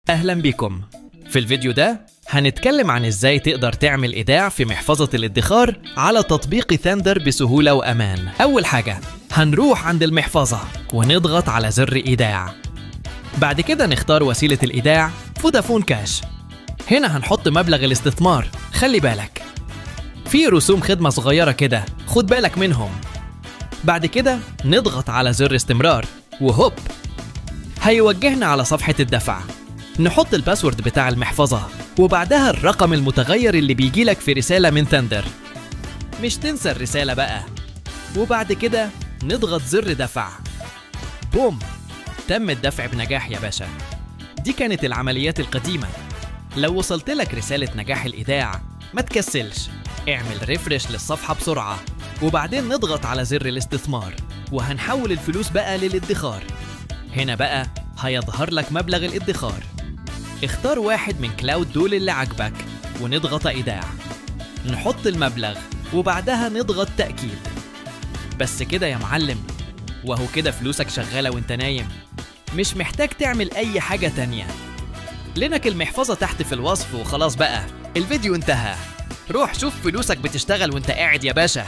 أهلا بكم. في الفيديو ده هنتكلم عن إزاي تقدر تعمل إيداع في محفظة الادخار على تطبيق ثاندر بسهولة وأمان. أول حاجة هنروح عند المحفظة ونضغط على زر إيداع. بعد كده نختار وسيلة الإيداع فودافون كاش. هنا هنحط مبلغ الاستثمار، خلي بالك في رسوم خدمة صغيرة كده، خد بالك منهم. بعد كده نضغط على زر استمرار وهوب هيوجهنا على صفحة الدفع. نحط الباسورد بتاع المحفظة وبعدها الرقم المتغير اللي بيجيلك في رسالة من ثاندر، مش تنسى الرسالة بقى. وبعد كده نضغط زر دفع، بوم، تم الدفع بنجاح يا باشا. دي كانت العمليات القديمة. لو وصلت لك رسالة نجاح الإيداع ما تكسلش، اعمل ريفرش للصفحة بسرعة وبعدين نضغط على زر الاستثمار وهنحول الفلوس بقى للادخار. هنا بقى هيظهر لك مبلغ الادخار. اختار واحد من كلاود دول اللي عجبك ونضغط ايداع. نحط المبلغ وبعدها نضغط تأكيد. بس كده يا معلم، وهو كده فلوسك شغالة وانت نايم، مش محتاج تعمل اي حاجة تانية. لينك المحفظة تحت في الوصف وخلاص بقى الفيديو انتهى. روح شوف فلوسك بتشتغل وانت قاعد يا باشا.